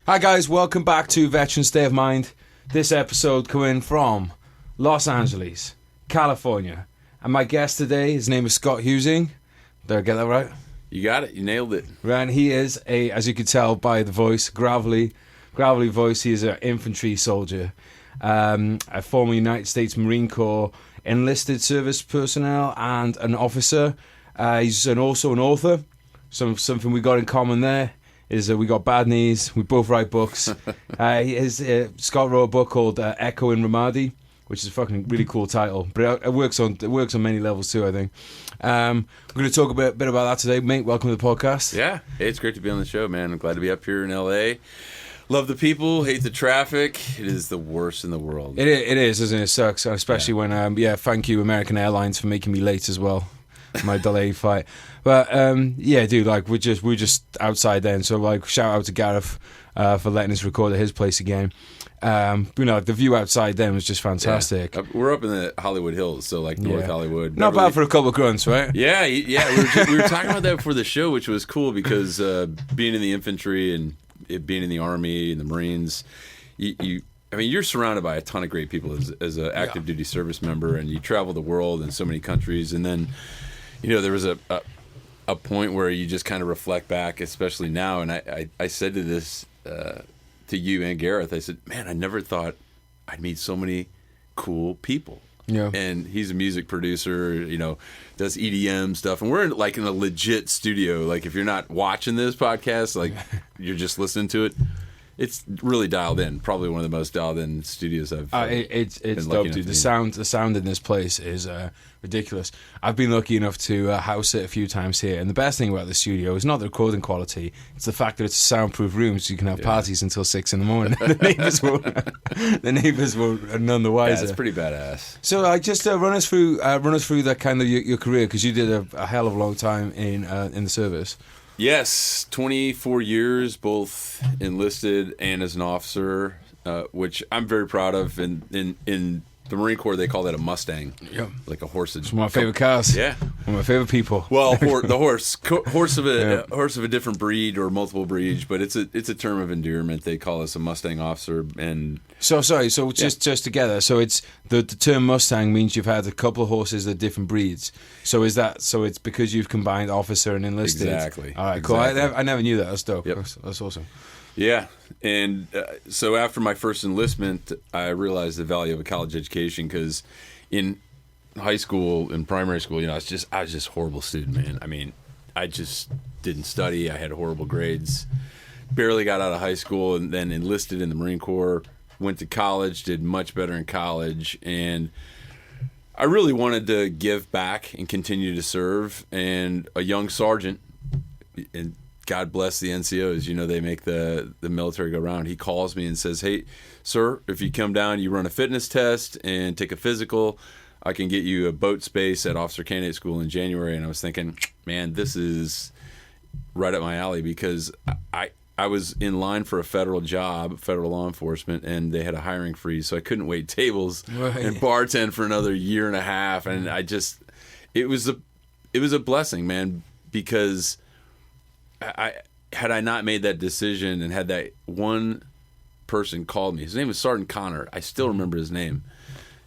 Hi guys, welcome back to Veteran State of Mind. This episode coming from Los Angeles, California. And my guest today, his name is Scott Huesing. Did I get that right? You got it. You nailed it. Right, he is as you could tell by the voice, gravelly voice. He is an infantry soldier, a former United States Marine Corps enlisted service personnel and an officer. He's also an author. Something we got in common there is we got bad knees. We both write books. Scott wrote a book called Echo In Ramadi, which is a fucking really cool title. But it works on many levels too, I think. We're going to talk a bit about that today. Mate, welcome to the podcast. Yeah, hey, it's great to be on the show, man. I'm glad to be up here in L.A. Love the people, hate the traffic. It is the worst in the world. It is, isn't it? It sucks, especially when, thank you American Airlines for making me late as well. My delayed flight. But dude, like we're just outside then, so like shout out to Gareth for letting us record at his place again. The view outside then was just fantastic. Yeah. We're up in the Hollywood Hills, so like North Hollywood. Not bad for a couple of grunts, right? Yeah. We were talking about that before the show, which was cool because being in the infantry and being in the Army and the Marines, you're surrounded by a ton of great people as an active duty service member, and you travel the world in so many countries, and then there was a point where you just kind of reflect back, especially now, and I said to this to you and Gareth, I said, man, I never thought I'd meet so many cool people. Yeah. And he's a music producer, does EDM stuff, and we're in a legit studio. Like if you're not watching this podcast, like you're just listening to it. It's really dialed in. Probably one of the most dialed in studios I've. It's dope, dude. The sound in this place is ridiculous. I've been lucky enough to house it a few times here, and the best thing about the studio is not the recording quality; it's the fact that it's a soundproof room, so you can have parties until 6 a.m. The neighbors won't none the wiser. Yeah, it's pretty badass. So, just run us through that kind of your career, because you did a hell of a long time in the service. Yes, 24 years, both enlisted and as an officer, which I'm very proud of. In the Marine Corps, they call that a Mustang. Yep. Like a horse. It's one of my favorite cars. Yeah. One of my favorite people. Well, the horse of a different breed or multiple breeds, but it's a term of endearment. They call us a Mustang officer. And just together. So it's the term Mustang means you've had a couple of horses that are different breeds. So it's because you've combined officer and enlisted. Exactly. All right, cool. I never knew that. That's dope. Yep. That's awesome. Yeah, and so after my first enlistment, I realized the value of a college education, because in high school and primary school, I was just a horrible student, man. I mean, I just didn't study. I had horrible grades. Barely got out of high school, and then enlisted in the Marine Corps. Went to college, did much better in college, and I really wanted to give back and continue to serve. And a young sergeant, and God bless the NCOs, they make the military go round. He calls me and says, hey, sir, if you come down, you run a fitness test and take a physical, I can get you a boat space at Officer Candidate School in January. And I was thinking, man, this is right up my alley, because I was in line for a federal job, federal law enforcement, and they had a hiring freeze, so I couldn't wait tables and bartend for another year and a half. And it was a blessing, man, because had I not made that decision and had that one person called me, his name was Sergeant Connor, I still remember his name,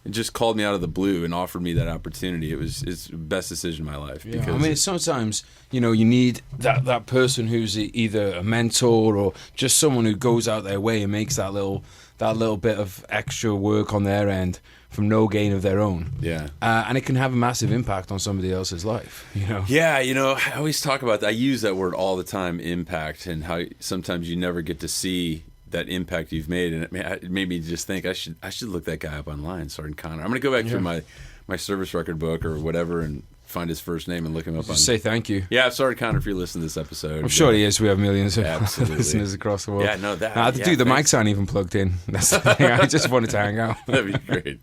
and just called me out of the blue and offered me that opportunity. It's the best decision of my life. Yeah, I mean, sometimes you need that person who's either a mentor or just someone who goes out their way and makes that little bit of extra work on their end from no gain of their own. Yeah. And it can have a massive impact on somebody else's life, Yeah, I always talk about that. I use that word all the time, impact, and how sometimes you never get to see that impact you've made. And it made me just think I should look that guy up online, Sergeant Connor. I'm going to go back through my service record book or whatever and find his first name and look him up. Just say thank you. Yeah, Sergeant Connor, if you're listening to this episode. I'm sure he is. We have millions of listeners across the world. Yeah, no, that. Dude, the mics aren't even plugged in. That's the thing. I just wanted to hang out. That'd be great.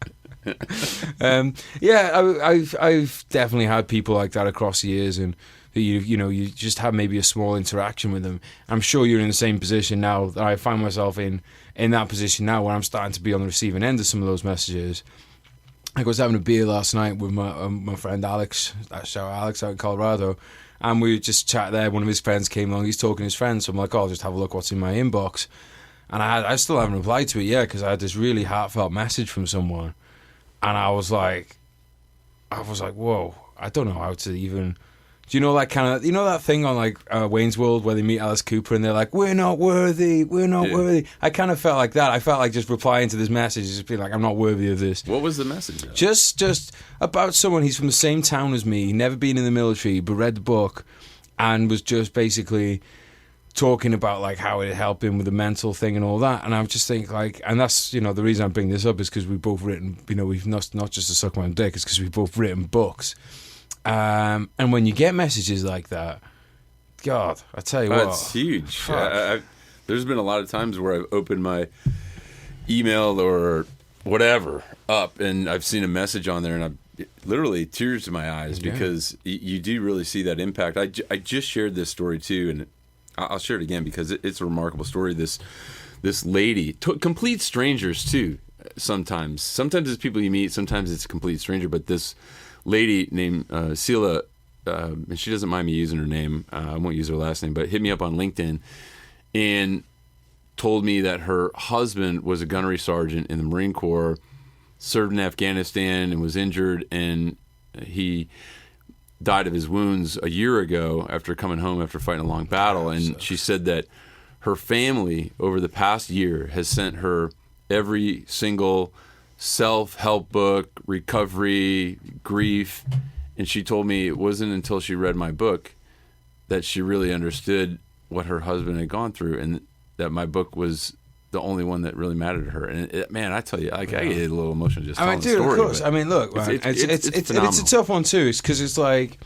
I've definitely had people like that across the years, and you just have maybe a small interaction with them. I'm sure you're in the same position now. I find myself in that position now, where I'm starting to be on the receiving end of some of those messages. I was having a beer last night with my friend Alex. Shout out Alex out in Colorado, and we just chat there. One of his friends came along. He's talking to his friends, so I'm like, I'll just have a look what's in my inbox. And I still haven't replied to it yet because I had this really heartfelt message from someone, and I was like, whoa, I don't know how to even. Do you know that kind of, that thing on like Wayne's World where they meet Alice Cooper and they're like, we're not worthy. I kind of felt like that. I felt like just replying to this message, just being like, I'm not worthy of this. What was the message? Just about someone, he's from the same town as me, never been in the military, but read the book and was just basically talking about like how it helped him with the mental thing and all that. And I'm just thinking like, and that's, the reason I'm bringing this up is because we've both written, we've not just to suck my own dick, it's because we've both written books. And when you get messages like that, God, I tell you what. It's huge. There's been a lot of times where I've opened my email or whatever up and I've seen a message on there and I've literally tears in my eyes because you do really see that impact. I just shared this story too, and I'll share it again because it's a remarkable story. This lady, complete strangers too, sometimes it's people you meet, sometimes it's a complete stranger, but this lady named Sela, and she doesn't mind me using her name. I won't use her last name, but hit me up on LinkedIn and told me that her husband was a gunnery sergeant in the Marine Corps, served in Afghanistan and was injured, and he died of his wounds a year ago after coming home after fighting a long battle. And she said that her family over the past year has sent her every single self-help book, recovery, grief, and she told me it wasn't until she read my book that she really understood what her husband had gone through, and that my book was the only one that really mattered to her. And man, I tell you, I get a little emotional just telling the story. Of course. I mean, look, man, it's a tough one too, because it's like,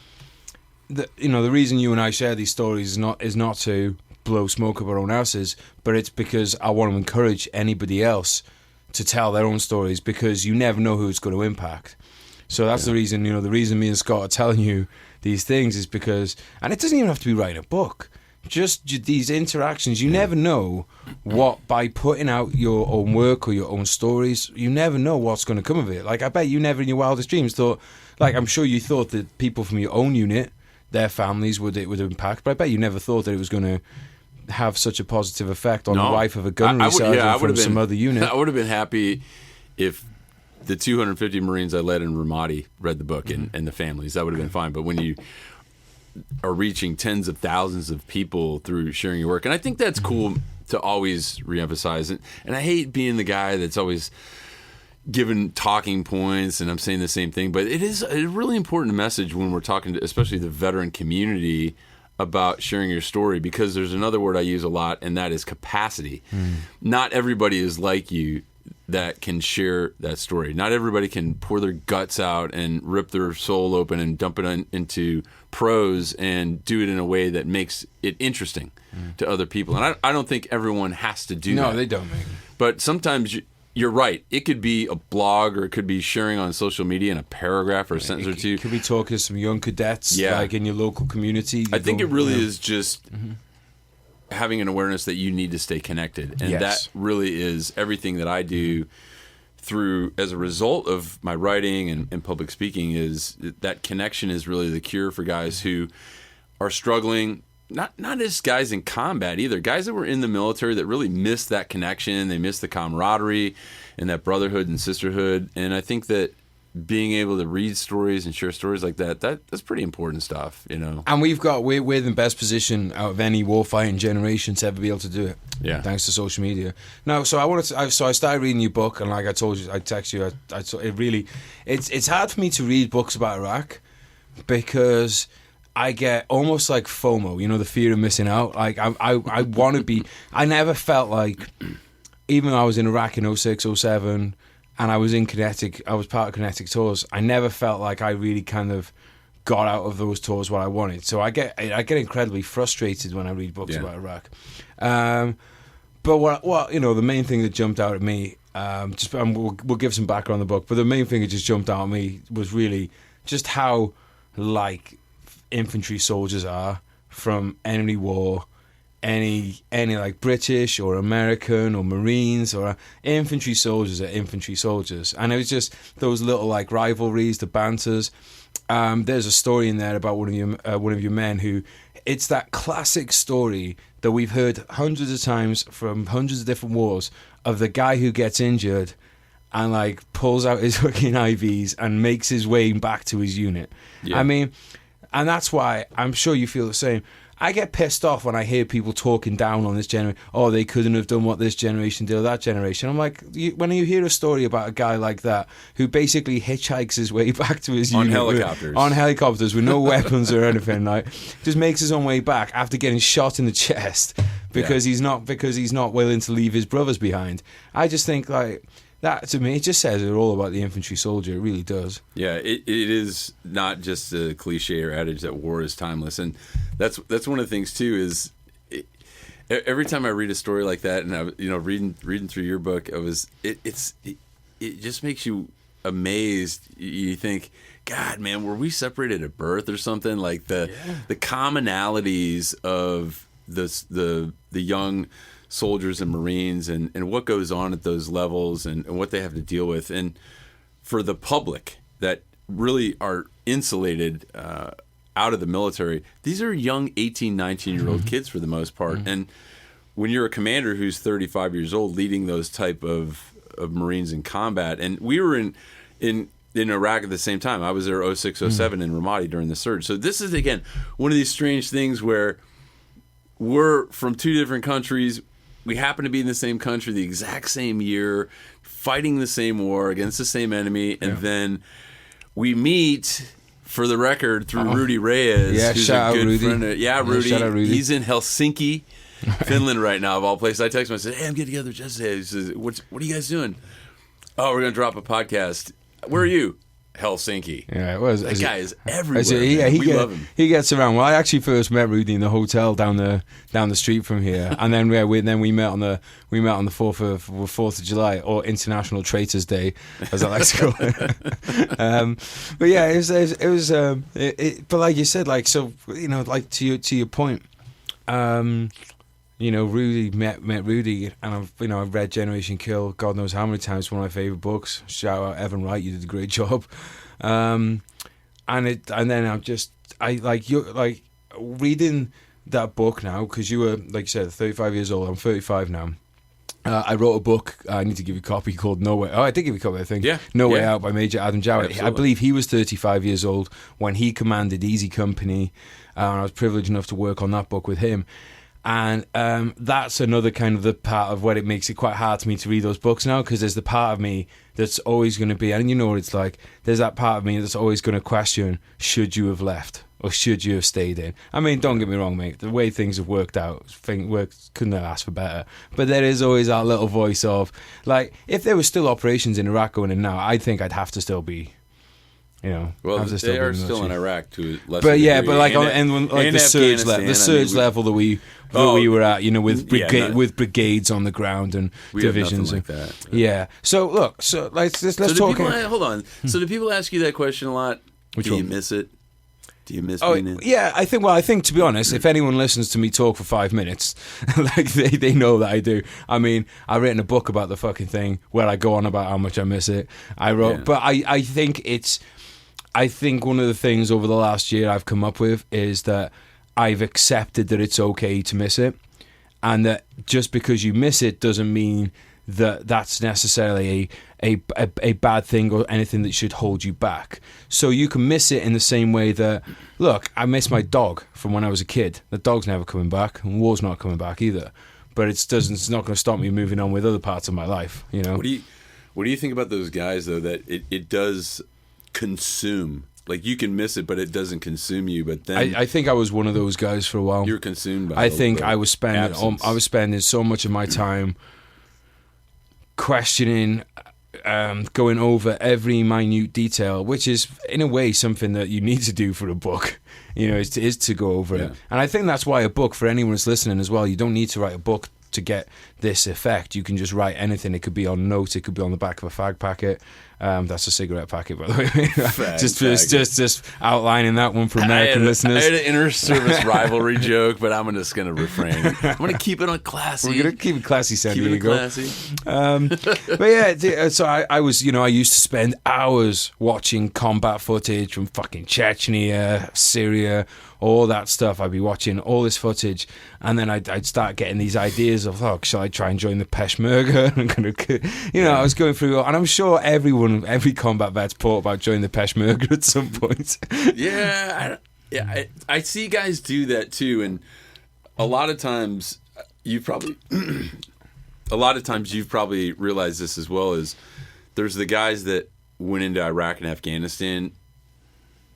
the reason you and I share these stories is not to blow smoke up our own asses, but it's because I want to encourage anybody else to tell their own stories, because you never know who it's going to impact. So that's the reason, the reason me and Scott are telling you these things is because, and it doesn't even have to be writing a book, just these interactions, you never know what, by putting out your own work or your own stories, you never know what's going to come of it. Like, I bet you never in your wildest dreams thought, like, I'm sure you thought that people from your own unit, their families would impact, but I bet you never thought that it was going to have such a positive effect on the wife of a gunnery sergeant from some other unit. I would have been happy if the 250 Marines I led in Ramadi read the book and the families. That would have been fine. But when you are reaching tens of thousands of people through sharing your work, and I think that's cool to always reemphasize. And I hate being the guy that's always giving talking points and I'm saying the same thing. But it is a really important message when we're talking to especially the veteran community about sharing your story, because there's another word I use a lot, and that is capacity. Not everybody is like you that can share that story. Not everybody can pour their guts out and rip their soul open and dump it into prose and do it in a way that makes it interesting to other people. And I don't think everyone has to do that. No, they don't, man. But sometimes you're right. It could be a blog, or it could be sharing on social media in a paragraph or a sentence or two. Could be talking to some young cadets, like in your local community. I think it really is just having an awareness that you need to stay connected. And that really is everything that I do through, as a result of my writing and public speaking, is that connection is really the cure for guys who are struggling. Not as guys in combat either. Guys that were in the military that really missed that connection. They missed the camaraderie and that brotherhood and sisterhood. And I think that being able to read stories and share stories like that's pretty important stuff, And we're in the best position out of any warfighting generation to ever be able to do it. Yeah. Thanks to social media. No, so I started reading your book, and like I told you, I text you. It's hard for me to read books about Iraq because I get almost like FOMO, the fear of missing out. Like I want to be. I never felt like, even though I was in Iraq in 06, 07, and I was in Kinetic, I was part of Kinetic tours. I never felt like I really kind of got out of those tours what I wanted. So I get incredibly frustrated when I read books about Iraq. But what the main thing that jumped out at me, we'll give some background on the book. But the main thing that just jumped out at me was really just how like infantry soldiers are from any war, any like British or American or Marines, or infantry soldiers are infantry soldiers. And it was just those little like rivalries, the banters. There's a story in there about one of your men who, it's that classic story that we've heard hundreds of times from hundreds of different wars of the guy who gets injured and like pulls out his fucking IVs and makes his way back to his unit. Yeah. I mean, and that's why I'm sure you feel the same. I get pissed off when I hear people talking down on this generation. Oh, they couldn't have done what this generation did or that generation. I'm like, when you hear a story about a guy like that who basically hitchhikes his way back to his unit on helicopters with no weapons or anything, like, just makes his own way back after getting shot in the chest because he's not willing to leave his brothers behind. I just think like that, to me, it just says it all about the infantry soldier. It really does. Yeah, it is not just a cliche or adage that war is timeless, and that's one of the things too. Is every time I read a story like that, and I, reading through your book, it just makes you amazed. You think, God, man, were we separated at birth or something? Like the commonalities of the young soldiers and Marines and what goes on at those levels and what they have to deal with. And for the public that really are insulated out of the military, these are young 18, 19-year-old kids for the most part. And when you're a commander who's 35 years old leading those type of Marines in combat, and we were in Iraq at the same time. I was there 06, 07 in Ramadi during the surge. So this is, again, one of these strange things where we're from two different countries. We happen to be in the same country the exact same year, fighting the same war against the same enemy, and then we meet, for the record, through Rudy Reyes, who's a good friend. Rudy. Shout out Rudy. He's in Helsinki, Finland right now, of all places. I text him, I said, hey, I'm getting together with Jesse. He says, what are you guys doing? Oh, we're going to drop a podcast. Where are you? Helsinki. Yeah, it was. That guy is everywhere. We love him. He gets around. Well, I actually first met Rudy in the hotel down the street from here, and then we met on the 4th of July, or International Traitors Day, as I like to call it. But yeah, it was. But like you said, like, so, like to your point. Rudy met Rudy, and I've read Generation Kill God knows how many times. One of my favorite books. Shout out Evan Wright, you did a great job. And then I reading that book now, because you were, like you said, 35 years old. I'm 35 now. I wrote a book. I need to give you a copy, called No Way. Oh, I did give you a copy, I think. Yeah. No Way Out by Major Adam Jarrett. Absolutely. I believe he was 35 years old when he commanded Easy Company. And I was privileged enough to work on that book with him. And that's another kind of the part of what it makes it quite hard for me to read those books now, because there's the part of me that's always going to be, and you know what it's like, there's that part of me that's always going to question, should you have left or should you have stayed in? I mean, don't get me wrong, mate, the way things have worked out, couldn't have asked for better. But there is always that little voice of, like, if there were still operations in Iraq going in now, I think I'd have to still be... well, they are still in Iraq to a lesser but yeah, degree. but like the surge level that we were at, with brigades on the ground and divisions like that. Yeah. So look, let's talk. Hold on. So do people ask you that question a lot? Do you miss it? Do you miss being in? Yeah, I think to be honest, if anyone listens to me talk for 5 minutes, like they know that I do. I mean, I've written a book about the fucking thing where I go on about how much I miss it. But I think one of the things over the last year I've come up with is that I've accepted that it's okay to miss it, and that just because you miss it doesn't mean that that's necessarily a bad thing or anything that should hold you back. So you can miss it in the same way that, look, I miss my dog from when I was a kid. The dog's never coming back, and war's not coming back either. But it's not going to stop me moving on with other parts of my life. What do you think about those guys though, that it does consume? Like, you can miss it, but it doesn't consume you. But then I think I was one of those guys for a while. You're consumed by. I think I was spending so much of my time questioning, going over every minute detail, which is in a way something that you need to do for a book. Is to go over it. And I think that's why a book, for anyone who's listening as well, you don't need to write a book to get this effect. You can just write anything. It could be on notes, it could be on the back of a fag packet. That's a cigarette packet, by the way. just outlining that one for American listeners. I had an inter-service rivalry joke, but I'm just going to refrain. I'm going to keep it on classy. We're going to keep it classy, San Keep it Diego. classy. But yeah, so I was, I used to spend hours watching combat footage from fucking Chechnya, Syria, all that stuff. I'd be watching all this footage, and then I'd start getting these ideas of, shall I try and join the Peshmerga? I was going through, and I'm sure every combat vet's thought about joining the Peshmerga at some point. I see guys do that too, and a lot of times you've probably realized this as well. Is there's the guys that went into Iraq and Afghanistan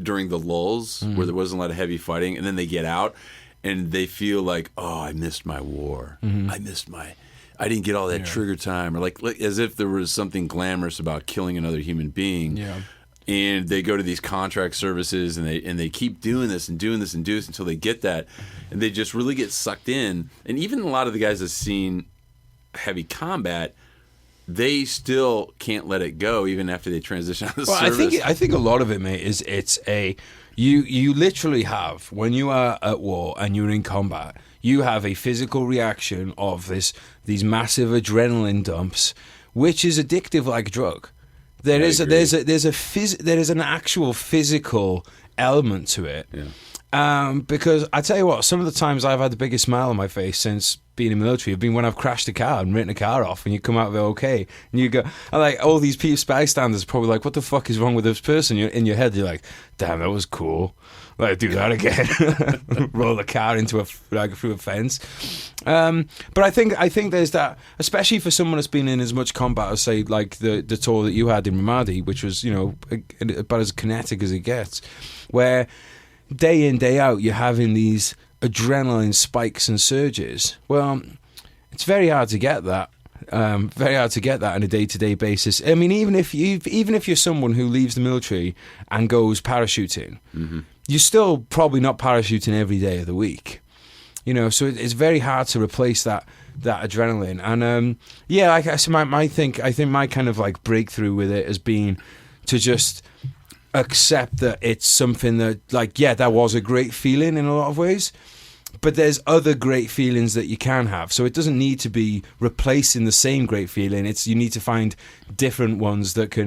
during the lulls where there wasn't a lot of heavy fighting, and then they get out and they feel like, I missed my war. I didn't get all that trigger time, or like as if there was something glamorous about killing another human being. Yeah. And they go to these contract services, and they keep doing this until they get that, and they just really get sucked in. And even a lot of the guys that seen heavy combat, they still can't let it go even after they transition out of service. I think a lot of it, mate, is you literally have, when you are at war and you're in combat, you have a physical reaction of these massive adrenaline dumps, which is addictive like a drug. There is an actual physical element to it. Yeah. Because I tell you what, some of the times I've had the biggest smile on my face since being in the military have been when I've crashed a car and written a car off, and you come out of it okay, and you go, like, all these bystanders are probably like, what the fuck is wrong with this person? You're in your head, you're like, damn, that was cool. Like, do that again. Roll the car through a fence. But I think there's that, especially for someone that's been in as much combat as, say, like the tour that you had in Ramadi, which was, about as kinetic as it gets, where day in, day out, you're having these adrenaline spikes and surges. Well, it's very hard to get that. Very hard to get that on a day-to-day basis. I mean, even if you're someone who leaves the military and goes parachuting, you're still probably not parachuting every day of the week. So it's very hard to replace that adrenaline. And I guess I think my kind of like breakthrough with it has been to just accept that it's something that, like, that was a great feeling in a lot of ways, but there's other great feelings that you can have. So it doesn't need to be replacing the same great feeling. You need to find different ones that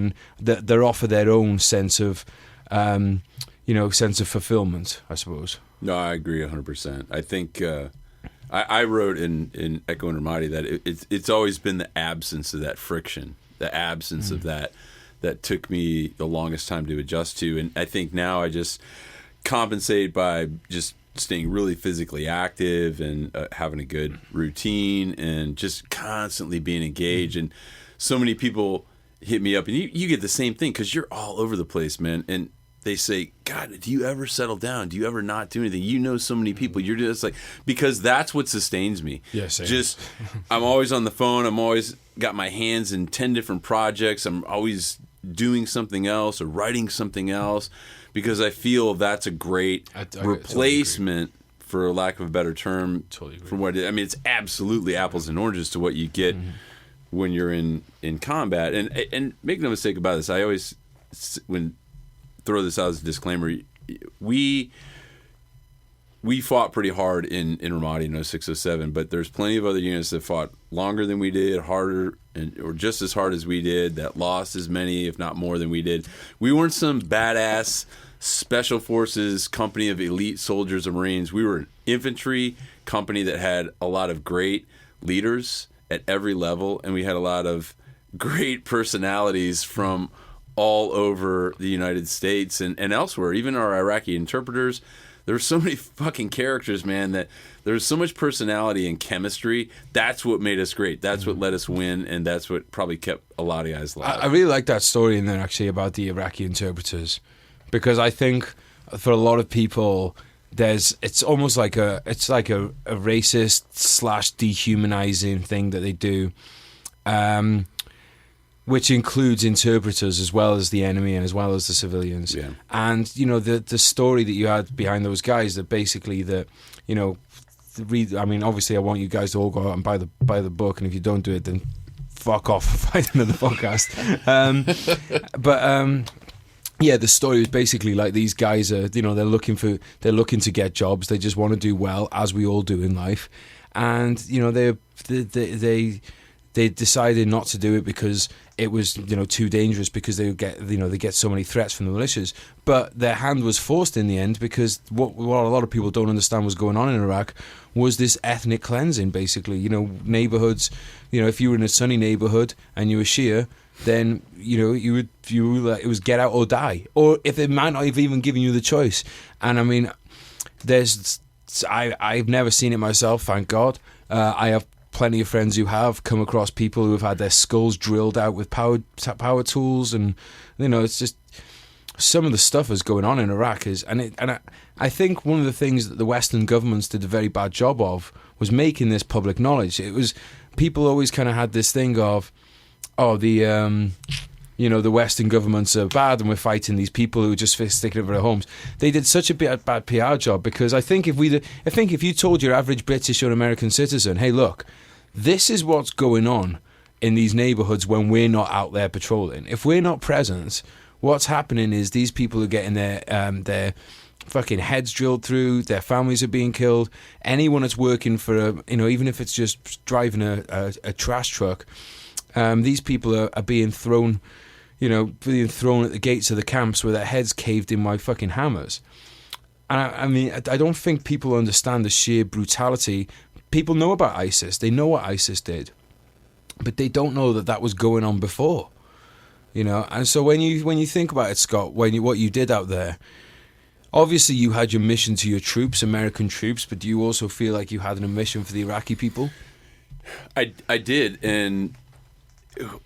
offer their own sense of, sense of fulfillment, I suppose. No, I agree 100%. I think I wrote in Echo In Ramadi that it's always been the absence of that friction, the absence of that took me the longest time to adjust to. And I think now I just compensate by just staying really physically active and having a good routine and just constantly being engaged. And so many people hit me up, and you get the same thing because you're all over the place, man. And they say, God, do you ever settle down? Do you ever not do anything? You know so many people. You're just like, because that's what sustains me. Yes. Just, I'm always on the phone. I'm always got my hands in 10 different projects. I'm always doing something else or writing something else, because I feel that's a great replacement, for lack of a better term, for what it is. I mean, it's absolutely apples and oranges to what you get when you're in combat. And make no mistake about this, I always throw this out as a disclaimer. We fought pretty hard in Ramadi in 06-07, but there's plenty of other units that fought longer than we did, harder, or just as hard as we did, that lost as many, if not more, than we did. We weren't some badass special forces company of elite soldiers or Marines. We were an infantry company that had a lot of great leaders at every level, and we had a lot of great personalities from all over the United States and elsewhere, even our Iraqi interpreters. There's so many fucking characters, man, that there's so much personality and chemistry. That's what made us great. That's what let us win, and that's what probably kept a lot of guys alive. I really like that story in there, actually, about the Iraqi interpreters, because I think for a lot of people, it's almost like a racist / dehumanizing thing that they do, which includes interpreters as well as the enemy and as well as the civilians. Yeah. And, the story that you had behind those guys, that basically obviously I want you guys to all go out and buy the book, and if you don't do it, then fuck off and find another podcast. Yeah, the story is basically like these guys are, they're looking to get jobs. They just want to do well, as we all do in life, and they decided not to do it because it was too dangerous, because they get so many threats from the militias. But their hand was forced in the end, because what a lot of people don't understand was going on in Iraq was this ethnic cleansing. Basically, neighborhoods. If you were in a sunny neighborhood and you were Shia, then it was get out or die, or if they might not have even given you the choice. And I mean, I've never seen it myself, thank God. I have plenty of friends who have come across people who have had their skulls drilled out with power tools, and it's just some of the stuff that's going on in Iraq I think one of the things that the Western governments did a very bad job of was making this public knowledge. It was, people always kind of had this thing of, the Western governments are bad and we're fighting these people who are just sticking up for their homes. They did such a bad PR job, because I think if you told your average British or American citizen, hey, look, this is what's going on in these neighborhoods when we're not out there patrolling. If we're not present, what's happening is these people are getting their fucking heads drilled through, their families are being killed. Anyone that's working for even if it's just driving a trash truck, these people are being thrown, at the gates of the camps with their heads caved in by fucking hammers. And I mean, I don't think people understand the sheer brutality. People know about ISIS. They know what ISIS did, but they don't know that was going on before. And so when you think about it, Scott, what you did out there, obviously you had your mission to your troops, American troops, but do you also feel like you had a mission for the Iraqi people? I did, and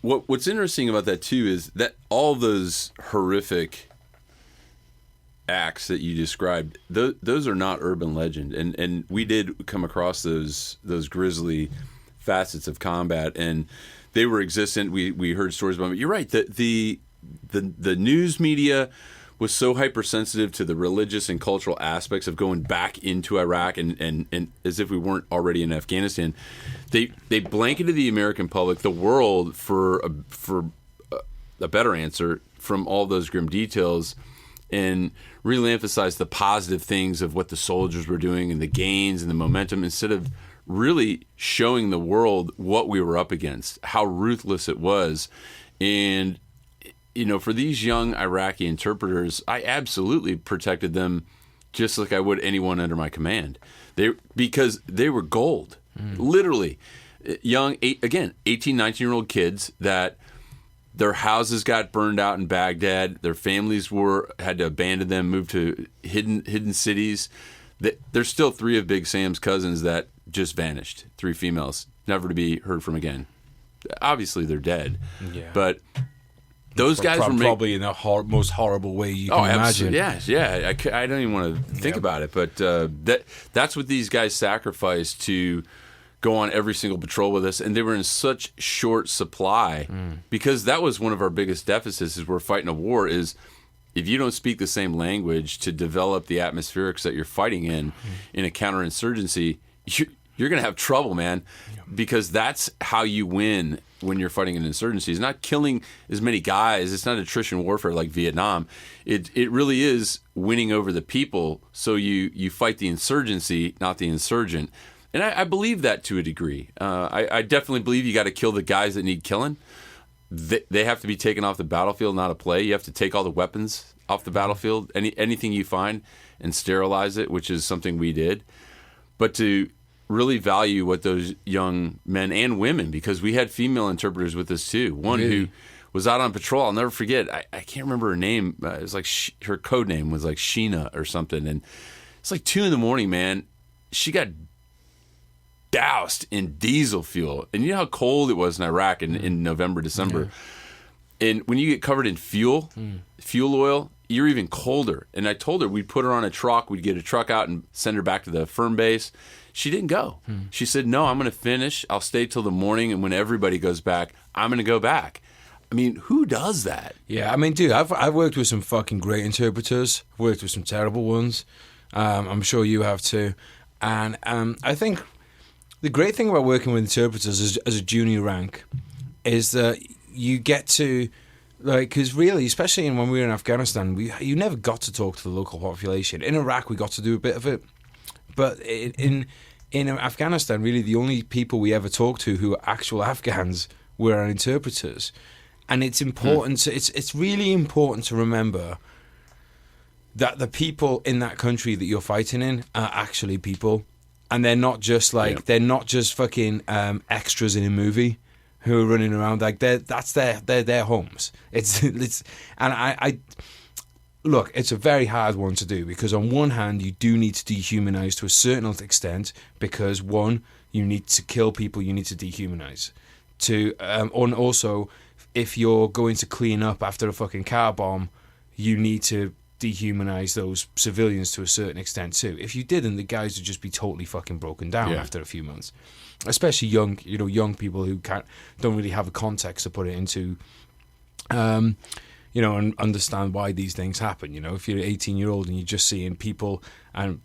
what's interesting about that too is that all those horrific acts that you described, those are not urban legend, and we did come across those grisly facets of combat, and they were existent. We heard stories about it. You're right. The news media was so hypersensitive to the religious and cultural aspects of going back into Iraq, and as if we weren't already in Afghanistan. They blanketed the American public, the world, for a better answer from all those grim details, and really emphasized the positive things of what the soldiers were doing and the gains and the momentum, instead of really showing the world what we were up against, how ruthless it was. And for these young Iraqi interpreters, I absolutely protected them just like I would anyone under my command. Because they were gold, literally. Young, 18, 19-year-old kids that their houses got burned out in Baghdad. Their families had to abandon them, move to hidden cities. There's still 3 of Big Sam's cousins that just vanished. 3 females, never to be heard from again. Obviously, they're dead. Yeah. But those guys were probably in the most horrible way you can imagine. Yeah. I don't even want to think about it. But that's what these guys sacrificed to go on every single patrol with us, and they were in such short supply because that was one of our biggest deficits. Is we're fighting a war. Is if you don't speak the same language to develop the atmospherics that you're fighting in a counterinsurgency, you're going to have trouble, man, because that's how you win when you're fighting an insurgency. It's not killing as many guys. It's not attrition warfare like Vietnam. It really is winning over the people. So you fight the insurgency, not the insurgent. And I believe that to a degree. I definitely believe you got to kill the guys that need killing. They have to be taken off the battlefield, not a play. You have to take all the weapons off the battlefield, anything you find, and sterilize it, which is something we did. But to really value what those young men and women, because we had female interpreters with us too. One who was out on patrol. I'll never forget. I can't remember her name. It was like her code name was like Sheena or something. And it's like 2 a.m, man. She got doused in diesel fuel. And you know how cold it was in Iraq in November, December. Yeah. And when you get covered in fuel oil, you're even colder. And I told her we'd put her on a truck. We'd get a truck out and send her back to the firm base. She didn't go. She said, no, I'm going to finish. I'll stay till the morning. And when everybody goes back, I'm going to go back. I mean, who does that? Yeah, I mean, dude, I've worked with some fucking great interpreters. I've worked with some terrible ones. I'm sure you have too. And I think the great thing about working with interpreters as a junior rank is that you get to, like, because really, especially when we were in Afghanistan, you never got to talk to the local population. In Iraq, we got to do a bit of it, but in Afghanistan, really, the only people we ever talked to who were actual Afghans were our interpreters. And it's important. It's really important to remember that the people in that country that you're fighting in are actually people, and they're not just they're not just fucking extras in a movie who are running around. Like they're their homes. It's and I look. It's a very hard one to do because on one hand you do need to dehumanize to a certain extent because one, you need to kill people, you need to dehumanize. And also, if you're going to clean up after a fucking car bomb, you need to dehumanize those civilians to a certain extent too. If you didn't, the guys would just be totally fucking broken down after a few months. Especially young people who don't really have a context to put it into, and understand why these things happen. If you're an 18-year-old and you're just seeing people, and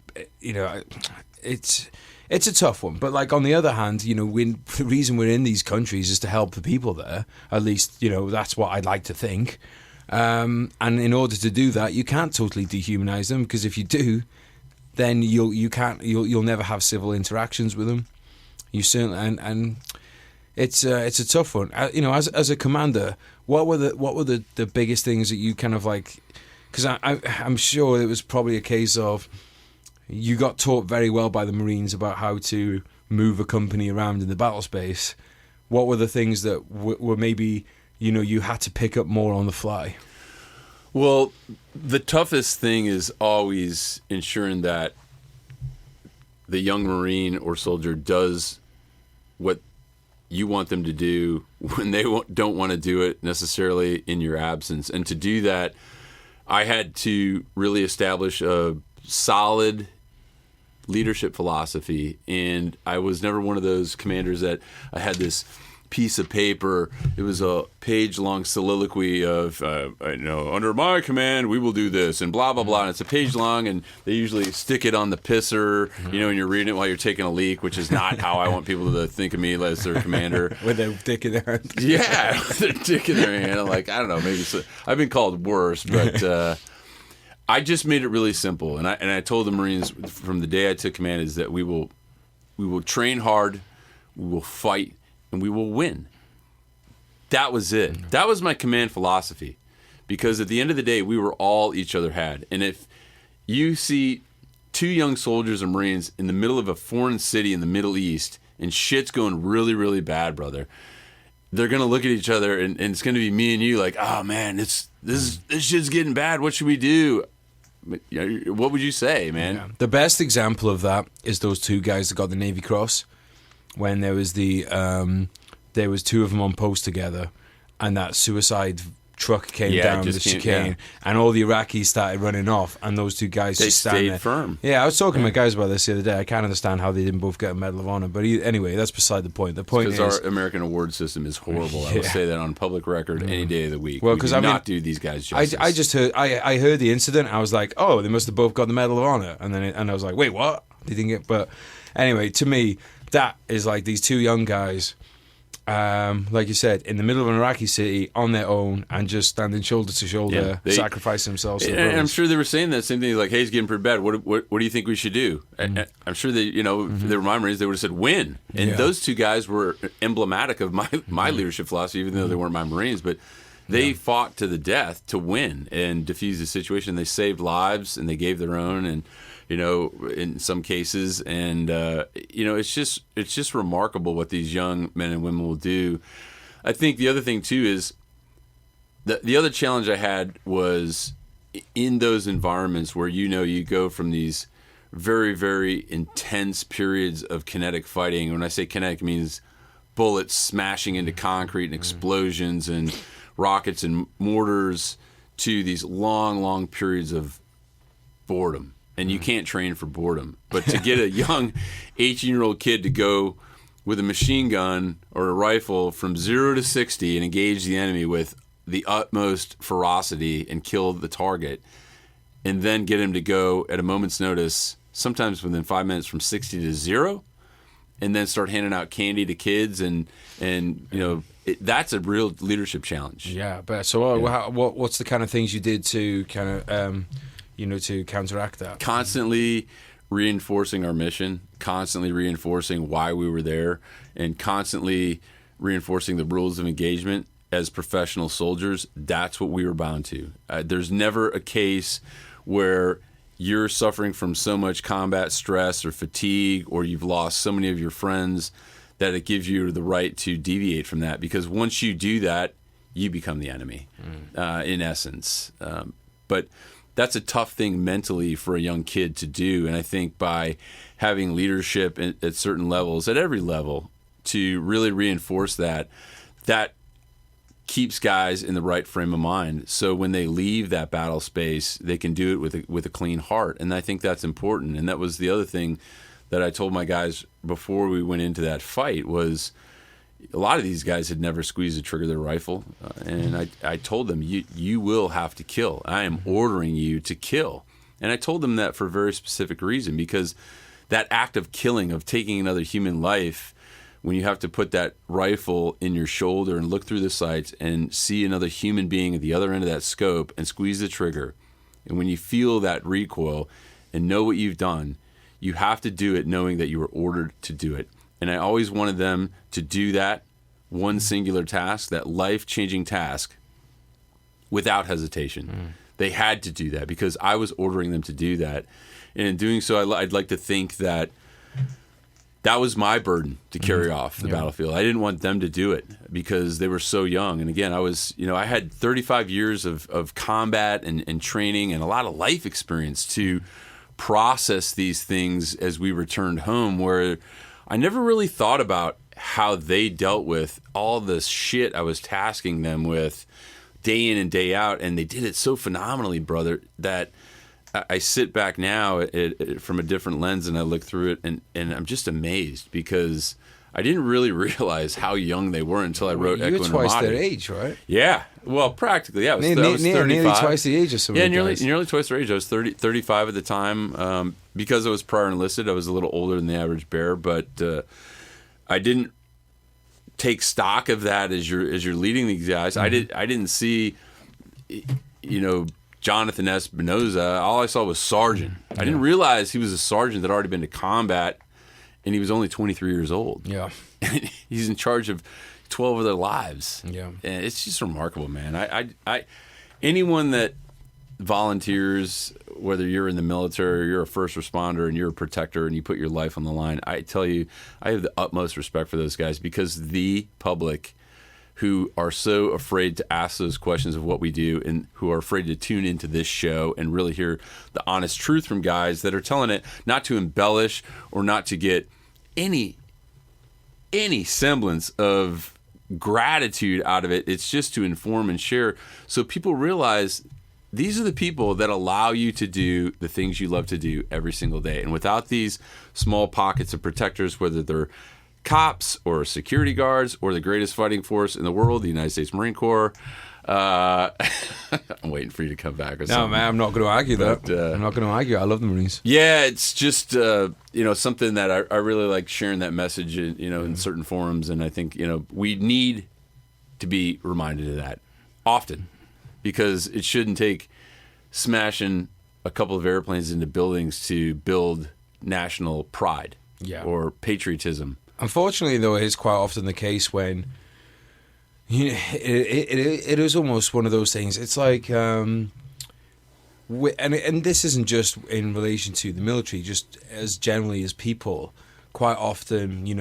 it's a tough one. But like on the other hand, the reason we're in these countries is to help the people there. At least that's what I'd like to think. And in order to do that, you can't totally dehumanize them because if you do, then you'll never have civil interactions with them. You certainly and it's a tough one. As a commander, what were the biggest things that you kind of like? Because I'm sure it was probably a case of you got taught very well by the Marines about how to move a company around in the battle space. What were the things that were maybe you had to pick up more on the fly? Well, the toughest thing is always ensuring that the young Marine or soldier does what you want them to do when they don't want to do it necessarily in your absence. And to do that, I had to really establish a solid leadership philosophy. And I was never one of those commanders that I had this piece of paper. It was a page-long soliloquy of, under my command, we will do this, and blah, blah, blah. And it's a page long, and they usually stick it on the pisser, and you're reading it while you're taking a leak, which is not how I want people to think of me as their commander. With their dick in their hand. Yeah, with their dick in their hand. I'm like, I don't know, maybe I've been called worse, but I just made it really simple. And I told the Marines from the day I took command is that we will train hard, we will fight, and we will win. That was it. That was my command philosophy. Because at the end of the day, we were all each other had. And if you see two young soldiers and Marines in the middle of a foreign city in the Middle East and shit's going really, really bad, brother, they're going to look at each other and it's going to be me and you like, oh, man, this shit's getting bad. What should we do? What would you say, man? Yeah. The best example of that is those two guys that got the Navy Cross. When there was two of them on post together, and that suicide truck came down the chicane, and all the Iraqis started running off, and those two guys just stayed there. Firm. Yeah, I was talking to my guys about this the other day. I can't understand how they didn't both get a Medal of Honor, but anyway, that's beside the point. The point is because our American award system is horrible. I will say that on public record any day of the week. Well, because not do these guys justice. I just heard I heard the incident. I was like, oh, they must have both got the Medal of Honor, and I was like, wait, what? They didn't get. But anyway, to me, that is like these two young guys, like you said, in the middle of an Iraqi city on their own and just standing shoulder to shoulder, sacrificing themselves. And I'm sure they were saying that same thing, like, hey, it's getting pretty bad. What do you think we should do? I'm sure that, if they were my Marines, they would have said win. And those two guys were emblematic of my leadership philosophy, even though they weren't my Marines. But they fought to the death to win and defuse the situation. They saved lives and they gave their own and in some cases, and it's just remarkable what these young men and women will do. I think the other thing too is the other challenge I had was in those environments where you go from these very, very intense periods of kinetic fighting. When I say kinetic, it means bullets smashing into concrete and explosions and rockets and mortars, to these long, long periods of boredom. And you can't train for boredom. But to get a young 18-year-old kid to go with a machine gun or a rifle from 0 to 60 and engage the enemy with the utmost ferocity and kill the target, and then get him to go at a moment's notice, sometimes within 5 minutes, from 60 to 0, and then start handing out candy to kids, and that's a real leadership challenge. Yeah, but so what's the kind of things you did to kind of to counteract that? Constantly reinforcing our mission, constantly reinforcing why we were there, and constantly reinforcing the rules of engagement as professional soldiers. That's what we were bound to. There's never a case where you're suffering from so much combat stress or fatigue, or you've lost so many of your friends, that it gives you the right to deviate from that. Because once you do that, you become the enemy, in essence. But that's a tough thing mentally for a young kid to do. And I think by having leadership at certain levels, at every level, to really reinforce that keeps guys in the right frame of mind. So when they leave that battle space, they can do it with a clean heart. And I think that's important. And that was the other thing that I told my guys before we went into that fight was, a lot of these guys had never squeezed the trigger of their rifle. And I told them, you will have to kill. I am ordering you to kill. And I told them that for a very specific reason, because that act of killing, of taking another human life, when you have to put that rifle in your shoulder and look through the sights and see another human being at the other end of that scope and squeeze the trigger, and when you feel that recoil and know what you've done, you have to do it knowing that you were ordered to do it. And I always wanted them to do that one singular task, that life-changing task, without hesitation. They had to do that because I was ordering them to do that. And in doing so, I'd like to think that that was my burden to carry off the battlefield. I didn't want them to do it because they were so young. And again, I had 35 years of combat and training and a lot of life experience to process these things as we returned home, where I never really thought about how they dealt with all this shit I was tasking them with day in and day out. And they did it so phenomenally, brother, that I sit back now from a different lens and I look through it and I'm just amazed, because I didn't really realize how young they were until I wrote Echo In Ramadi. You're twice their age, right? Yeah. Well, practically, yeah. I was 35. Nearly twice the age of some of the guys. Nearly twice their age. I was 35 at the time. Because I was prior enlisted, I was a little older than the average bear, but I didn't take stock of that as you're leading these guys. I didn't see, Jonathan Espinoza. All I saw was sergeant. I didn't realize he was a sergeant that had already been to combat, and he was only 23 years old. Yeah. He's in charge of 12 of their lives. Yeah. And it's just remarkable, man. I anyone that volunteers, whether you're in the military or you're a first responder and you're a protector and you put your life on the line, I tell you, I have the utmost respect for those guys, because the public who are so afraid to ask those questions of what we do and who are afraid to tune into this show and really hear the honest truth from guys that are telling it not to embellish or not to get any semblance of gratitude out of it. It's just to inform and share, so people realize these are the people that allow you to do the things you love to do every single day. And without these small pockets of protectors, whether they're cops or security guards or the greatest fighting force in the world, the United States Marine Corps, I'm waiting for you to come back. No, man, I'm not going to argue that. I'm not going to argue. I love the Marines. Yeah, it's just something that I really like sharing that message in certain forums, and I think we need to be reminded of that often, because it shouldn't take smashing a couple of airplanes into buildings to build national pride or patriotism. Unfortunately, though, it is quite often the case when it is almost one of those things. It's like, and this isn't just in relation to the military, just as generally as people. Quite often, you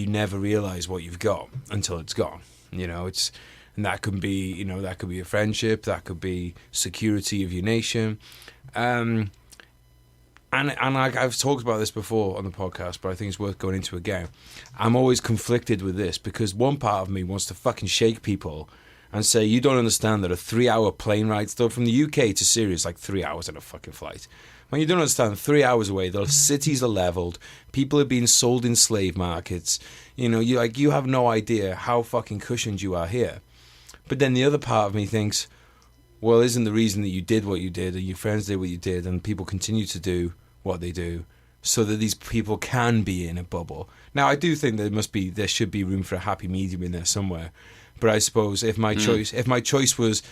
never realize what you've got until it's gone. And that could be, that could be a friendship, that could be security of your nation. And I've talked about this before on the podcast, but I think it's worth going into again. I'm always conflicted with this, because one part of me wants to fucking shake people and say, you don't understand that a 3-hour plane ride, still from the UK to Syria, is like 3 hours on a fucking flight. When you don't understand, 3 hours away, the cities are leveled, people are being sold in slave markets. You have no idea how fucking cushioned you are here. But then the other part of me thinks, well, isn't the reason that you did what you did and your friends did what you did and people continue to do what they do so that these people can be in a bubble. Now, I do think there should be room for a happy medium in there somewhere. But I suppose if my choice was,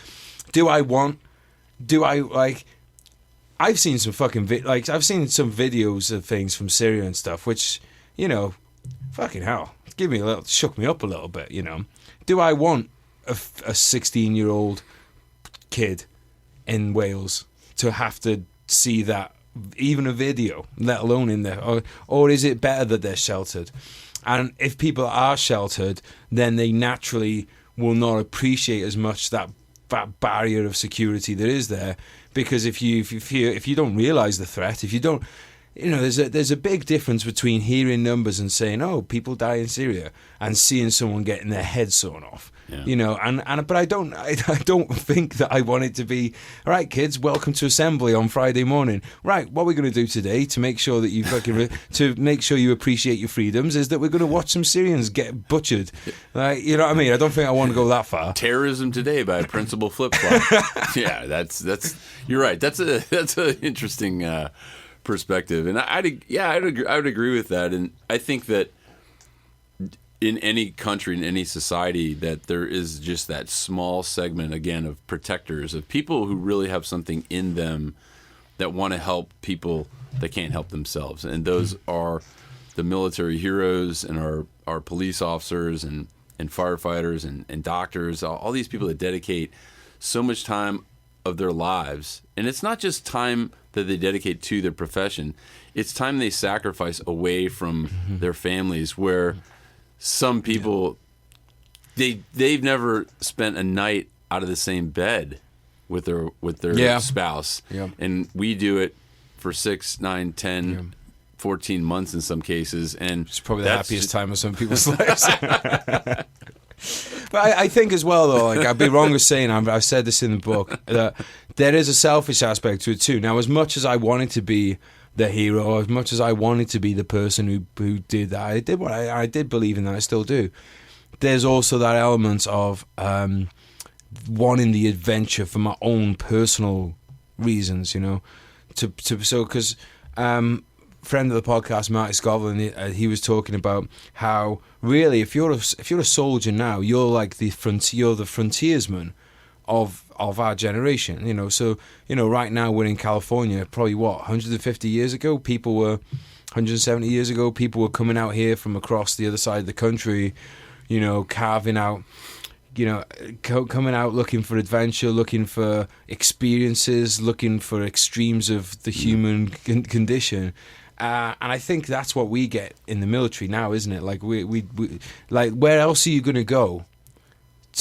I've seen some fucking I've seen some videos of things from Syria and stuff, which, fucking hell, shook me up a little bit. Do I want a 16-year-old kid in Wales to have to see that, even a video, let alone in there, or is it better that they're sheltered? And if people are sheltered, then they naturally will not appreciate as much that barrier of security that is there, because if you don't realize the threat, if you don't, there's a big difference between hearing numbers and saying, oh, people die in Syria, and seeing someone getting their head sawn off. Yeah. But I don't think that I want it to be, all right, kids, welcome to assembly on Friday morning. Right, what we're going to do today to make sure that you to make sure you appreciate your freedoms is that we're going to watch some Syrians get butchered. You know what I mean? I don't think I want to go that far. Terrorism Today by Principal Flip Flop. Yeah, that's you're right. That's an interesting perspective, and I would agree with that, and I think that in any country, in any society, that there is just that small segment, again, of protectors, of people who really have something in them that want to help people that can't help themselves. And those are the military heroes and our police officers and firefighters and doctors, all these people that dedicate so much time of their lives. And it's not just time that they dedicate to their profession. It's time they sacrifice away from their families, where some people, they've never spent a night out of the same bed with their spouse. Yeah. And we do it for 6, 9, 10, 14 months in some cases. And it's probably the happiest time of some people's lives. But I think as well, though, I'd be wrong with saying, I've said this in the book, that there is a selfish aspect to it too. Now, as much as I wanted to be the hero, as much as I wanted to be the person who did that, I did believe in that, I still do. There's also that element of wanting the adventure for my own personal reasons, because friend of the podcast, Marty Scotland, he was talking about how really, if you're a soldier now, you're like the frontiersman of our generation. So right now we're in California. Probably 150 years ago, 170 years ago, people were coming out here from across the other side of the country, carving out, coming out looking for adventure, looking for experiences, looking for extremes of the human condition. And I think that's what we get in the military now, isn't it? Like we like, where else are you going to go?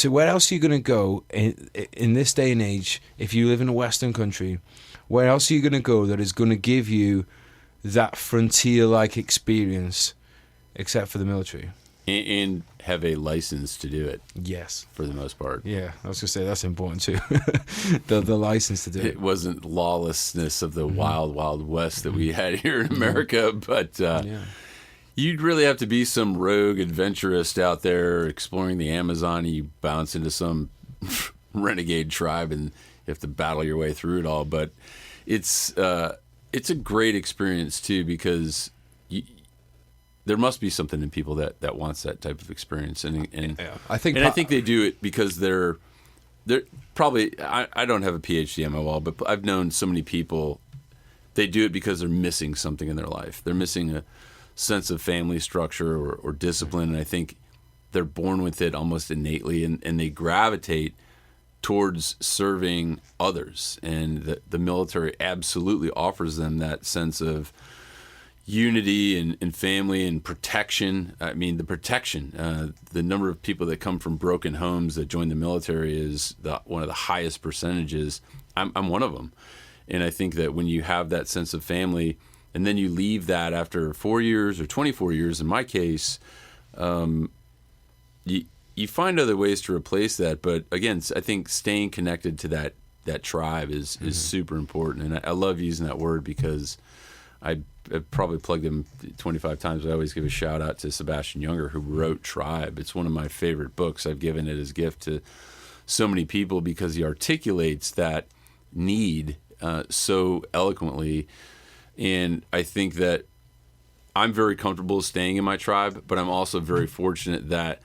Where else are you going to go in this day and age? If you live in a Western country, where else are you going to go that is going to give you that frontier-like experience, except for the military? And have a license to do it. Yes. For the most part. Yeah, I was going to say that's important too. the license to do it. It wasn't lawlessness of the wild, wild west that we had here in America, but you'd really have to be some rogue adventurist out there exploring the Amazon, and you bounce into some renegade tribe and you have to battle your way through it all. But it's a great experience too, because there must be something in people that wants that type of experience, and I think they do it because they're probably, I don't have a PhD on my wall, but I've known so many people, they do it because they're missing something in their life. They're missing a sense of family structure or discipline, and I think they're born with it almost innately, and they gravitate towards serving others, and the military absolutely offers them that sense of unity and family and protection. I mean, the protection, the number of people that come from broken homes that join the military is one of the highest percentages. I'm one of them. And I think that when you have that sense of family, and then you leave that after 4 years or 24 years, in my case, you find other ways to replace that. But again, I think staying connected to that tribe is super important. And I love using that word because I've probably plugged him 25 times, but I always give a shout out to Sebastian Junger, who wrote Tribe. It's one of my favorite books. I've given it as a gift to so many people because he articulates that need so eloquently. And I think that I'm very comfortable staying in my tribe, but I'm also very fortunate that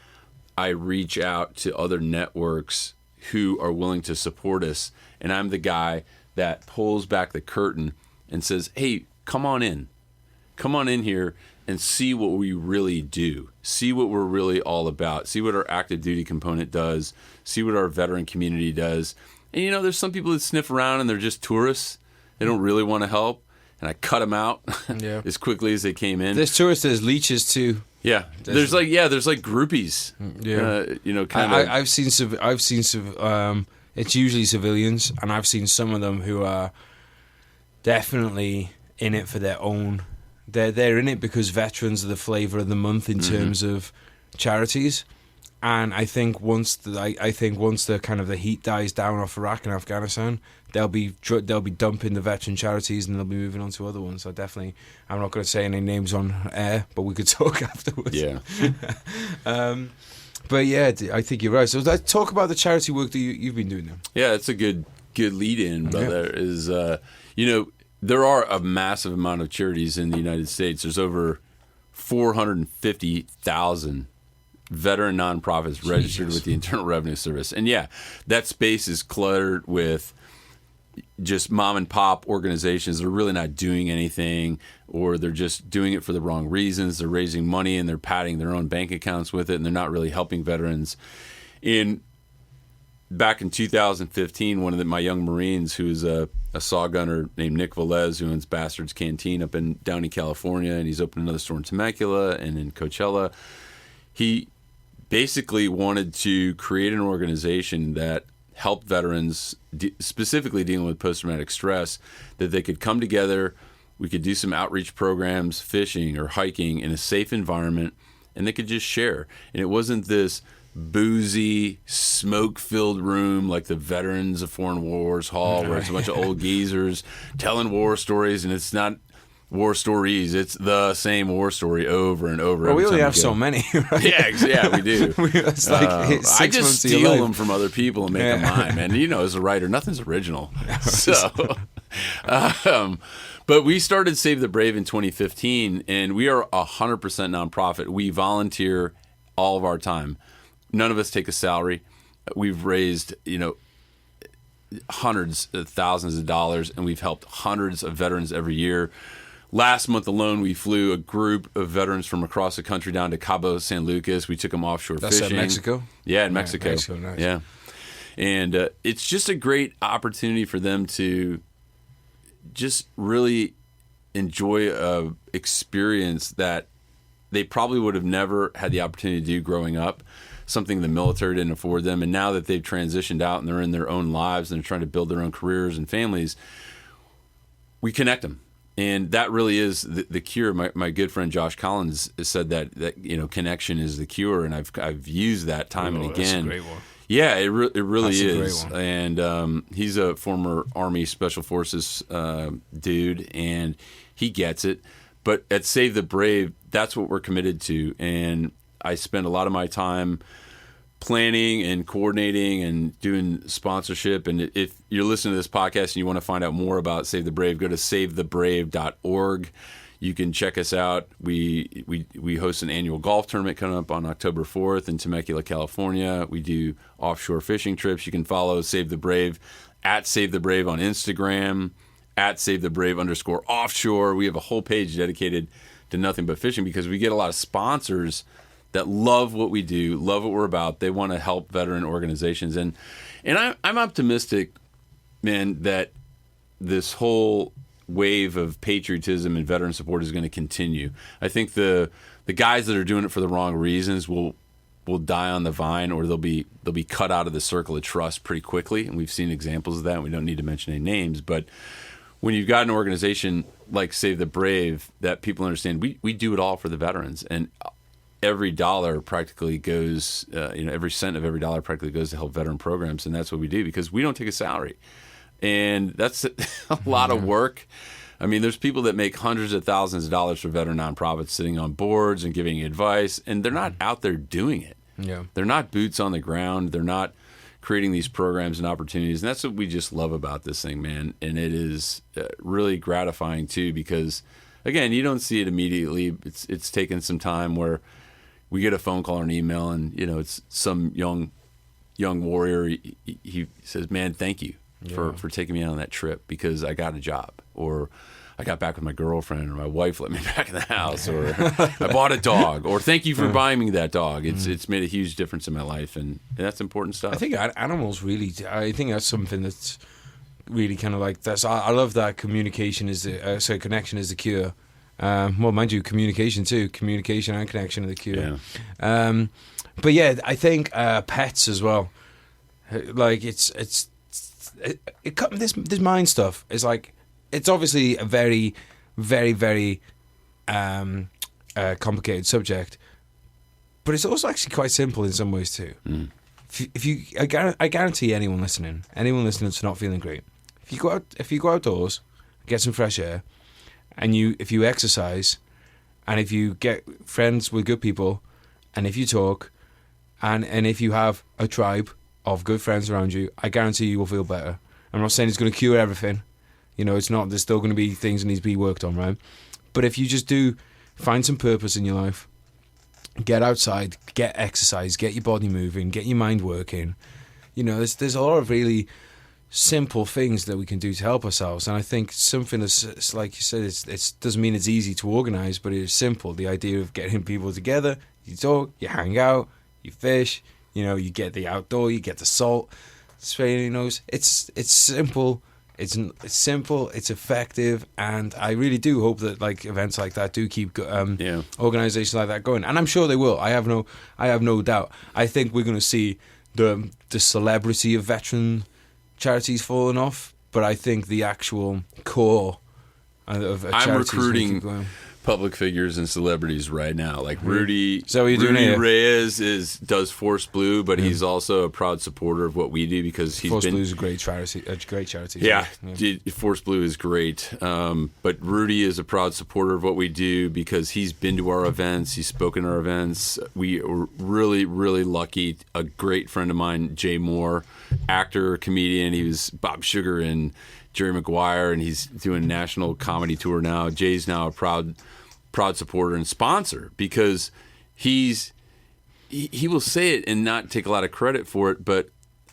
I reach out to other networks who are willing to support us. And I'm the guy that pulls back the curtain and says, hey, come on in here and see what we really do. See what we're really all about. See what our active duty component does. See what our veteran community does. And, you know, there's some people that sniff around and they're just tourists. They don't really want to help. And I cut them out as quickly as they came in. There's tourists, there's leeches too. Yeah, there's like groupies. Yeah, you know, kind of. I've seen it's usually civilians, and I've seen some of them who are definitely in it for their own. They're in it because veterans are the flavor of the month in terms of charities, and I think once the kind of the heat dies down off Iraq and Afghanistan, they'll be dumping the veteran charities and they'll be moving on to other ones. So definitely, I'm not going to say any names on air, but we could talk afterwards. Yeah. But yeah, I think you're right. So let's talk about the charity work that you've been doing then. Yeah, it's a good lead in, brother. Yeah. Is you know, there are a massive amount of charities in the United States. There's over 450,000 veteran nonprofits registered with the Internal Revenue Service. And yeah, that space is cluttered with just mom and pop organizations that are really not doing anything, or they're just doing it for the wrong reasons. They're raising money and they're padding their own bank accounts with it, and they're not really helping veterans. Back in 2015, one of my young Marines, who is a saw gunner named Nick Velez, who owns Bastard's Canteen up in Downey, California, and he's opened another store in Temecula and in Coachella. He basically wanted to create an organization that helped veterans, specifically dealing with post-traumatic stress, that they could come together, we could do some outreach programs, fishing or hiking in a safe environment, and they could just share. And it wasn't this boozy, smoke-filled room like the Veterans of Foreign Wars Hall, where it's a bunch of old geezers telling war stories, and it's not war stories. It's the same war story over and over. Well, we only have so many, right? Yeah, we do. It's like I just steal them from other people and make them mine, man. You know, as a writer, nothing's original. So, but we started Save the Brave in 2015, and we are 100% nonprofit. We volunteer all of our time. None of us take a salary. We've raised, you know, hundreds of thousands of dollars, and we've helped hundreds of veterans every year. Last month alone, we flew a group of veterans from across the country down to Cabo San Lucas. We took them offshore fishing. That's in Mexico? Yeah, in Mexico. Mexico, nice. Yeah. And it's just a great opportunity for them to just really enjoy a experience that they probably would have never had the opportunity to do growing up, something the military didn't afford them. And now that they've transitioned out and they're in their own lives and they're trying to build their own careers and families, we connect them. And that really is the cure. My good friend Josh Collins said that you know, connection is the cure, and I've used that time and again. That's a great one. Yeah, it really is. Great one. And he's a former Army Special Forces dude, and he gets it. But at Save the Brave, that's what we're committed to. And I spend a lot of my time planning and coordinating and doing sponsorship. And if you're listening to this podcast and you want to find out more about Save the Brave, go to savethebrave.org. You can check us out. We host an annual golf tournament coming up on October 4th in Temecula, California. We do offshore fishing trips. You can follow Save the Brave at Save the Brave on Instagram, at Save the Brave _offshore. We have a whole page dedicated to nothing but fishing because we get a lot of sponsors that love what we do, love what we're about. They want to help veteran organizations. And I'm optimistic, man, that this whole wave of patriotism and veteran support is going to continue. I think the guys that are doing it for the wrong reasons will die on the vine, or they'll be cut out of the circle of trust pretty quickly. And we've seen examples of that. We don't need to mention any names, but when you've got an organization like Save the Brave that people understand, we do it all for the veterans, and every dollar practically goes, every cent of every dollar practically goes to help veteran programs, and that's what we do because we don't take a salary. And that's a lot of work. I mean, there's people that make hundreds of thousands of dollars for veteran nonprofits sitting on boards and giving advice, and they're not out there doing it. Yeah. They're not boots on the ground. They're not creating these programs and opportunities. And that's what we just love about this thing, man. And it is really gratifying, too, because again, you don't see it immediately. It's taken some time where we get a phone call or an email, and it's some young warrior. He says, "Man, thank you for taking me out on that trip because I got a job, or I got back with my girlfriend, or my wife let me back in the house, or I bought a dog, or thank you for buying me that dog." It's made a huge difference in my life, and that's important stuff. I think animals really. I think that's something that's really kind of like that's. I love that communication is the connection is the cure. Well, mind you, communication too. Communication and connection are the cure. Yeah. But yeah, I think pets as well. Like this mind stuff is like. It's obviously a very, very, very complicated subject, but it's also actually quite simple in some ways too. I guarantee anyone listening that's not feeling great, if you go outdoors, get some fresh air, and if you exercise, and if you get friends with good people, and if you talk, and if you have a tribe of good friends around you, I guarantee you will feel better. I'm not saying it's going to cure everything. It's not. There's still going to be things that need to be worked on, right? But if you just do find some purpose in your life, get outside, get exercise, get your body moving, get your mind working. There's a lot of really simple things that we can do to help ourselves. And I think something that's like you said, it doesn't mean it's easy to organise, but it's simple. The idea of getting people together, you talk, you hang out, you fish. You get the outdoor, you get the salt. It's simple. It's simple, it's effective, and I really do hope that like events like that do keep organizations like that going, and I'm sure they will. I have no doubt. I think we're going to see the celebrity of veteran charities falling off, but I think the actual core of charities. I'm recruiting public figures and celebrities right now, like Rudy. So what you're doing here? Reyes does Force Blue, but he's also a proud supporter of what we do because Force Blue is a great charity. Yeah. Force Blue is great. But Rudy is a proud supporter of what we do because he's been to our events, he's spoken at our events. We are really, really lucky. A great friend of mine, Jay Moore, actor, comedian. He was Bob Sugar in Jerry Maguire, and he's doing a national comedy tour now. Jay's now a proud supporter and sponsor because he will say it and not take a lot of credit for it, but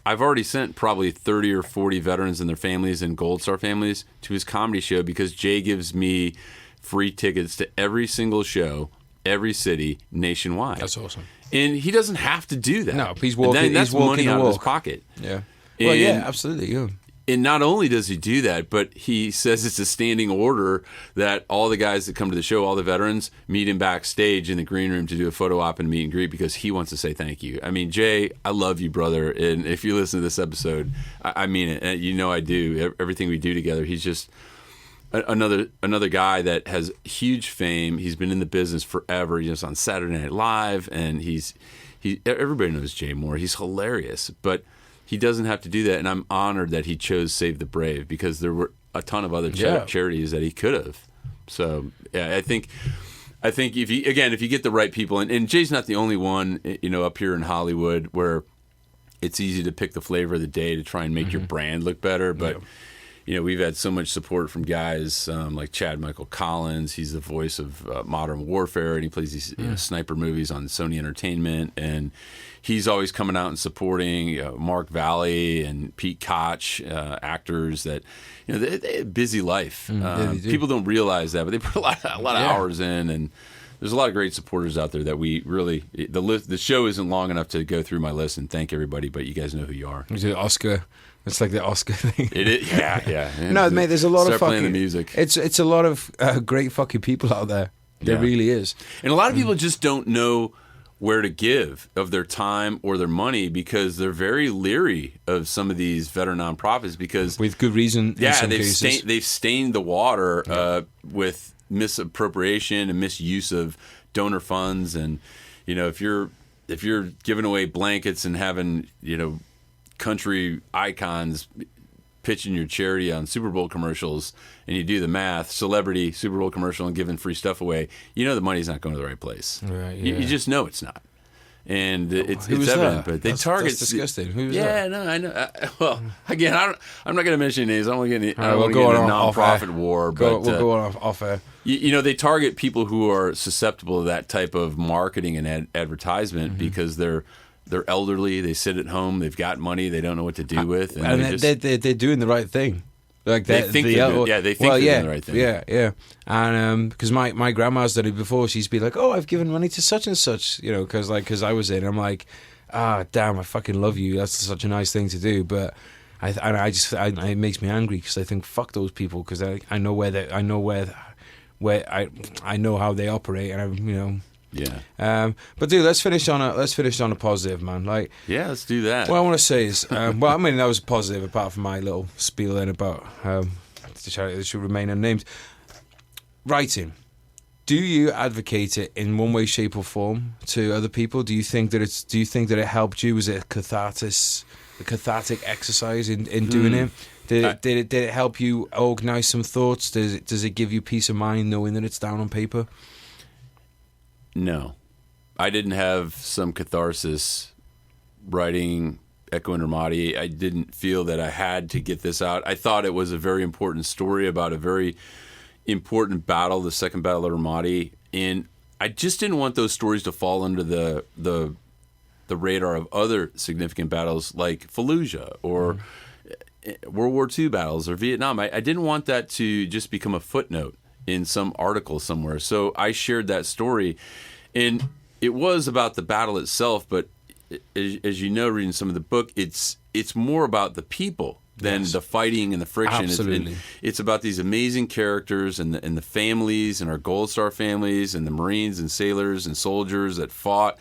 I've already sent probably 30 or 40 veterans and their families and Gold Star families to his comedy show because Jay gives me free tickets to every single show, every city, nationwide. That's awesome. And he doesn't have to do that. No, he's walking. That's money out of his pocket. Yeah. Well, yeah, absolutely. Yeah. And not only does he do that, but he says it's a standing order that all the guys that come to the show, all the veterans, meet him backstage in the green room to do a photo op and meet and greet because he wants to say thank you. I mean, Jay, I love you, brother. And if you listen to this episode, I mean it. I do. Everything we do together, he's just another guy that has huge fame. He's been in the business forever. He's on Saturday Night Live, and everybody knows Jay Moore. He's hilarious, but he doesn't have to do that, and I'm honored that he chose Save the Brave because there were a ton of other charities that he could have. So, yeah, I think if you get the right people, and Jay's not the only one, up here in Hollywood where it's easy to pick the flavor of the day to try and make your brand look better, but we've had so much support from guys like Chad Michael Collins. He's the voice of Modern Warfare, and he plays these sniper movies on Sony Entertainment. And he's always coming out and supporting Mark Valley and Pete Koch, actors that they have a busy life. People don't realize that, but they put a lot of hours in. And there's a lot of great supporters out there that we really the show isn't long enough to go through my list and thank everybody, but you guys know who you are. Is it Oscar? It's like the Oscar thing. It is, yeah. No, mate, there's a lot of fucking... Start playing the music. It's a lot of great fucking people out there. There really is. And a lot of people just don't know where to give of their time or their money because they're very leery of some of these veteran nonprofits because... With good reason in some cases. They've stained the water with misappropriation and misuse of donor funds. And, if you're giving away blankets and having, country icons pitching your charity on Super Bowl commercials and you do the math, celebrity Super Bowl commercial and giving free stuff away, the money's not going to the right place. Right, yeah. You just know it's not. And it's Who was evident, that? but they target. That's disgusting. Who was yeah, that? no, I know. Well, again, I'm not going to mention names. I don't want to get All right, into we'll a go on non-profit war. But we'll go on off air. you know, they target people who are susceptible to that type of marketing and advertisement because they're elderly. They sit at home. They've got money. They don't know what to do with, And they're doing the right thing. Like they think they're doing the right thing. Yeah. And because my grandma's done it before, she's been like, "Oh, I've given money to such and such," you know, because I was in. I'm like, damn, I fucking love you. That's such a nice thing to do, but it makes me angry because I think fuck those people because I know I know how they operate, and Yeah. But dude, let's finish on a positive, man. Like, Yeah, let's do that. what I want to say is, well, I mean, that was positive apart from my little spiel then about the charity that should remain unnamed. Writing. Do you advocate it in one way, shape, or form to other people? Do you think that it helped you? Was it a cathartic exercise in doing it? Did it help you organize some thoughts? Does it give you peace of mind knowing that it's down on paper? No, I didn't have some catharsis writing Echo In Ramadi. I didn't feel that I had to get this out. I thought it was a very important story about a very important battle, the Second Battle of Ramadi, and I just didn't want those stories to fall under the radar of other significant battles like Fallujah or World War II battles or Vietnam. I didn't want that to just become a footnote in some article somewhere. So I shared that story, and it was about the battle itself, but as you know, reading some of the book, it's more about the people than the fighting and the friction. Absolutely. It's about these amazing characters and the families and our Gold Star families and the Marines and sailors and soldiers that fought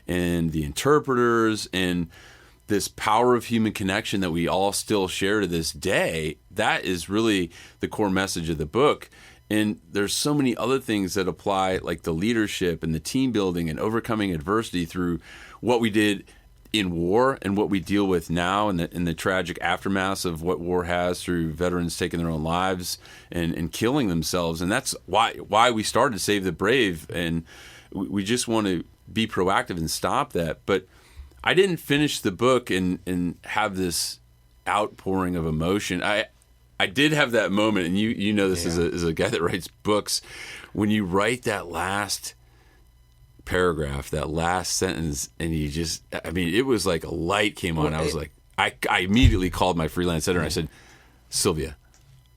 and the interpreters and this power of human connection that we all still share to this day. That is really the core message of the book. And there's so many other things that apply, like the leadership and the team building and overcoming adversity through what we did in war and what we deal with now in the tragic aftermath of what war has through veterans taking their own lives and killing themselves. And that's why we started Save the Brave. And we just want to be proactive and stop that. But I didn't finish the book and have this outpouring of emotion. I did have that moment, and you know this as a guy that writes books, when you write that last paragraph, that last sentence, and you just, I mean, it was like a light came on. I was like, I immediately called my freelance editor and I said, Sylvia,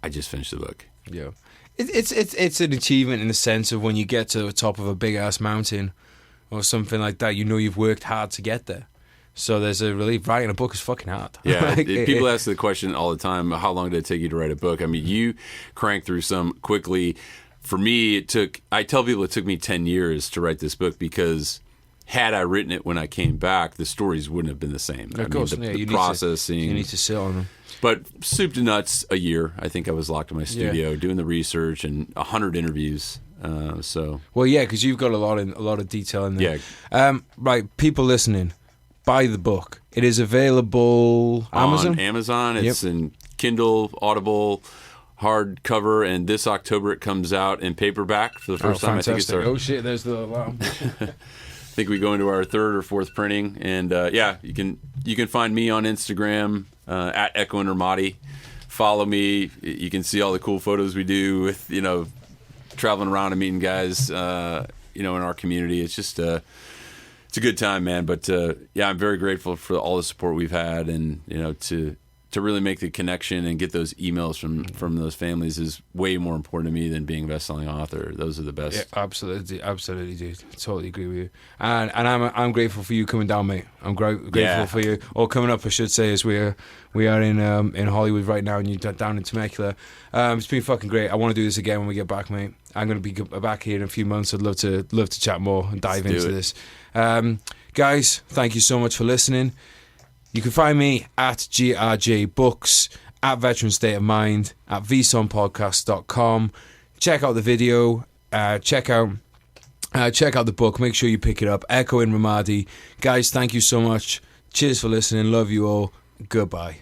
I just finished the book. Yeah. It's an achievement in the sense of when you get to the top of a big ass mountain or something like that, you know you've worked hard to get there. So there's a relief. Writing a book is fucking hard. Yeah, people ask the question all the time, how long did it take you to write a book? I mean, you cranked through some quickly. For me, I tell people it took me 10 years to write this book because had I written it when I came back, the stories wouldn't have been the same. Of course, the processing. You need to sit on them. But soup to nuts, a year. I think I was locked in my studio doing the research and 100 interviews. Well, yeah, because you've got a lot of detail in there. Yeah. Right, people listening. Buy the book. It is available Amazon. On Amazon. It's in Kindle, Audible, hardcover, and this October it comes out in paperback for the first time. Fantastic. I think oh shit! There's the alarm. I think we go into our third or fourth printing, and you can find me on Instagram at Echo In Ramadi. Follow me. You can see all the cool photos we do with traveling around and meeting guys in our community. It's just it's a good time, man. But I'm very grateful for all the support we've had, and to really make the connection and get those emails from those families is way more important to me than being a best-selling author. Those are the best. Yeah, absolutely, dude. I totally agree with you. And I'm grateful for you coming down, mate. I'm grateful for you. Or coming up, I should say, as we are in Hollywood right now, and you're down in Temecula. It's been fucking great. I want to do this again when we get back, mate. I'm going to be back here in a few months. I'd love to chat more and dive into this. Guys, thank you so much for listening. You can find me at GRJ Books, at Veteran State of Mind, at vsonpodcast.com. Check out the video. Check out the book. Make sure you pick it up. Echo In Ramadi. Guys, thank you so much. Cheers for listening. Love you all. Goodbye.